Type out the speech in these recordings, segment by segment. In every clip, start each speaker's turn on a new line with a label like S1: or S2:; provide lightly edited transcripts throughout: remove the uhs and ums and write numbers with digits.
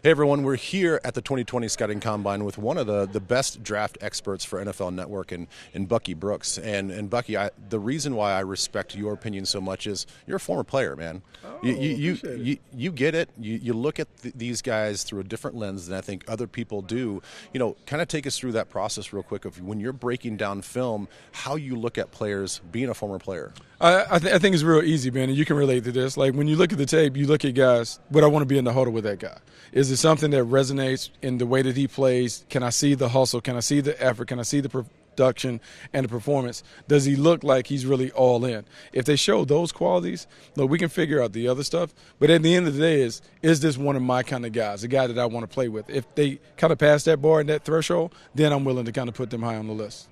S1: Hey everyone, we're here at the 2020 Scouting Combine with one of the best draft experts for NFL Network in Bucky Brooks. And Bucky, the reason why I respect your opinion so much is you're a former player, man.
S2: Oh,
S1: You get it. You look at these guys through a different lens than I think other people do. Kind of take us through that process real quick of when you're breaking down film, how you look at players being a former player.
S2: I think it's real easy, man, and you can relate to this. Like when you look at the tape, you look at guys, would I want to be in the huddle with that guy? Is it something that resonates in the way that he plays? Can I see the hustle? Can I see the effort? Can I see the production and the performance? Does he look like he's really all in? If they show those qualities, look, we can figure out the other stuff. But at the end of the day is this one of my kind of guys, a guy that I want to play with? If they kind of pass that bar and that threshold, then I'm willing to kind of put them high on the list.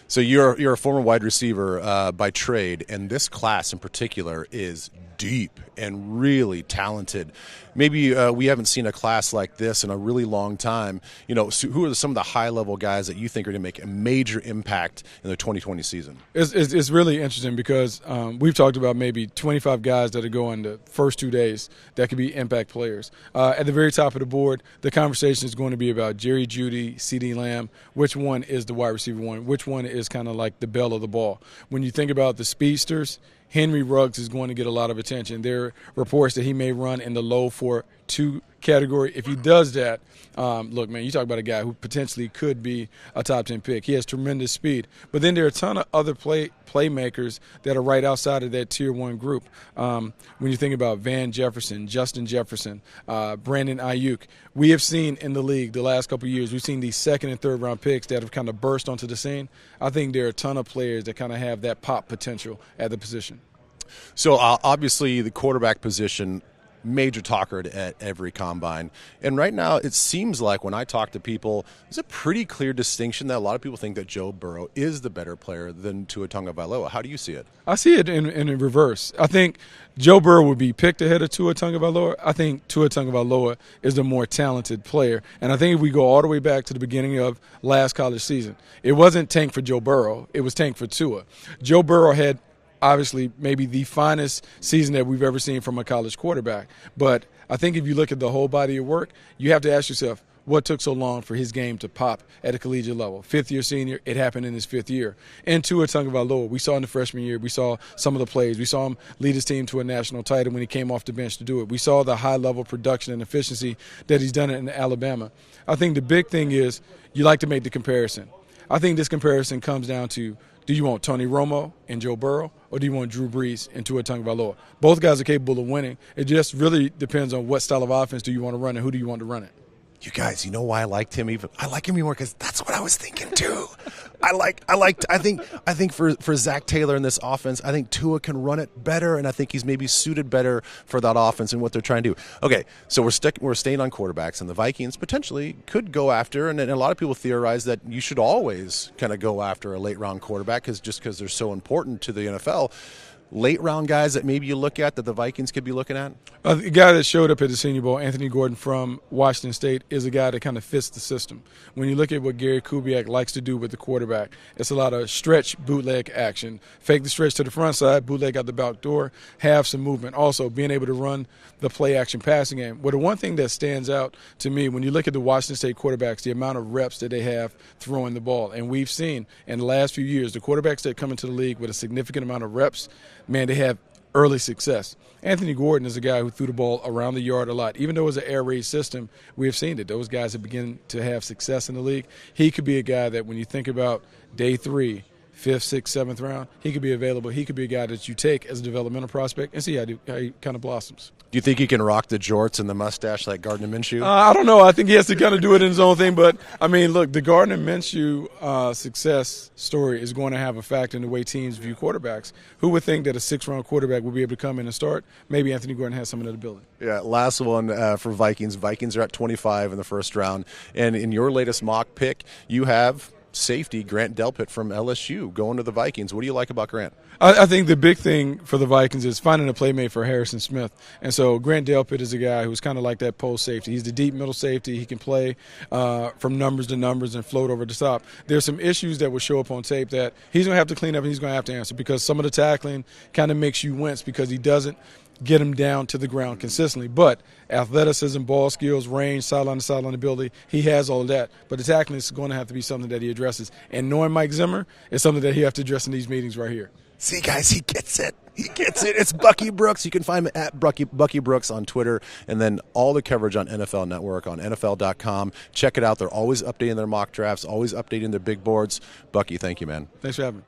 S1: So you're a former wide receiver by trade, and this class in particular is deep and really talented. Maybe we haven't seen a class like this in a really long time. So who are some of the high-level guys that you think are going to make a major impact in the 2020 season?
S2: It's really interesting because we've talked about maybe 25 guys that are going the first 2 days that could be impact players. At the very top of the board, the conversation is going to be about Jerry Jeudy, CeeDee Lamb. Which one is the wide receiver one? Which one is kind of like the belle of the ball? When you think about the speedsters, Henry Ruggs is going to get a lot of attention. There are reports that he may run in the low 4.2 category. If he does that, look, man, you talk about a guy who potentially could be a top 10 pick. He has tremendous speed. But then there are a ton of other playmakers that are right outside of that Tier 1 group. When you think about Van Jefferson, Justin Jefferson, Brandon Ayuk, we have seen in the league the last couple of years, we've seen these second and third round picks that have kind of burst onto the scene. I think there are a ton of players that kind of have that pop potential at the position.
S1: So obviously the quarterback position, major talker at every combine. And right now it seems like when I talk to people, there's a pretty clear distinction that a lot of people think that Joe Burrow is the better player than Tua Tagovailoa. How do you see it?
S2: I see it in reverse. I think Joe Burrow would be picked ahead of Tua Tagovailoa. I think Tua Tagovailoa is the more talented player. And I think if we go all the way back to the beginning of last college season, it wasn't tank for Joe Burrow. It was tank for Tua. Joe Burrow had obviously maybe the finest season that we've ever seen from a college quarterback. But I think if you look at the whole body of work, you have to ask yourself, what took so long for his game to pop at a collegiate level? Fifth-year senior, it happened in his fifth year. And Tua Tagovailoa, we saw in the freshman year, we saw some of the plays. We saw him lead his team to a national title when he came off the bench to do it. We saw the high-level production and efficiency that he's done it in Alabama. I think the big thing is you like to make the comparison. I think this comparison comes down to, do you want Tony Romo and Joe Burrow, or do you want Drew Brees and Tua Tagovailoa? Both guys are capable of winning. It just really depends on what style of offense do you want to run and who do you want to run it.
S1: You guys, you know why I liked him even? I like him more because that's what I was thinking too. I think for Zach Taylor in this offense, I think Tua can run it better, and I think he's maybe suited better for that offense and what they're trying to do. Okay, so we're staying on quarterbacks, and the Vikings potentially could go after, and a lot of people theorize that you should always kind of go after a late round quarterback because they're so important to the NFL. Late round guys that maybe you look at that the Vikings could be looking at?
S2: The guy that showed up at the Senior Bowl, Anthony Gordon from Washington State, is a guy that kind of fits the system. When you look at what Gary Kubiak likes to do with the quarterback, it's a lot of stretch, bootleg action. Fake the stretch to the front side, bootleg out the back door, have some movement. Also, being able to run the play-action passing game. Well, the one thing that stands out to me, when you look at the Washington State quarterbacks, the amount of reps that they have throwing the ball. And we've seen in the last few years, the quarterbacks that come into the league with a significant amount of reps, man, they have early success. Anthony Gordon is a guy who threw the ball around the yard a lot. Even though it was an air raid system, we have seen that those guys have begun to have success in the league. He could be a guy that when you think about day 3, 5th, 6th, 7th round, he could be available. He could be a guy that you take as a developmental prospect and see how he kind of blossoms.
S1: Do you think he can rock the jorts and the mustache like Gardner Minshew?
S2: I don't know. I think he has to kind of do it in his own thing. But, I mean, look, the Gardner Minshew success story is going to have a factor in the way teams view quarterbacks. Who would think that a 6th-round quarterback would be able to come in and start? Maybe Anthony Gordon has some of that ability.
S1: Yeah, last one for Vikings. Vikings are at 25 in the first round. And in your latest mock pick, you have safety Grant Delpit from LSU going to the Vikings. What do you like about Grant?
S2: I think the big thing for the Vikings is finding a playmate for Harrison Smith. And so Grant Delpit is a guy who's kind of like that post safety. He's the deep middle safety. He can play from numbers to numbers and float over the top. There's some issues that will show up on tape that he's going to have to clean up and he's going to have to answer because some of the tackling kind of makes you wince because he doesn't get him down to the ground consistently. But athleticism, ball skills, range, sideline to sideline ability, he has all of that. But the tackling is going to have to be something that he addresses. And knowing Mike Zimmer is something that he has to address in these meetings right here.
S1: See, guys, he gets it. He gets it. It's Bucky Brooks. You can find him at Bucky Brooks on Twitter, and then all the coverage on NFL Network on NFL.com. Check it out. They're always updating their mock drafts, always updating their big boards. Bucky, thank you, man.
S2: Thanks for having me.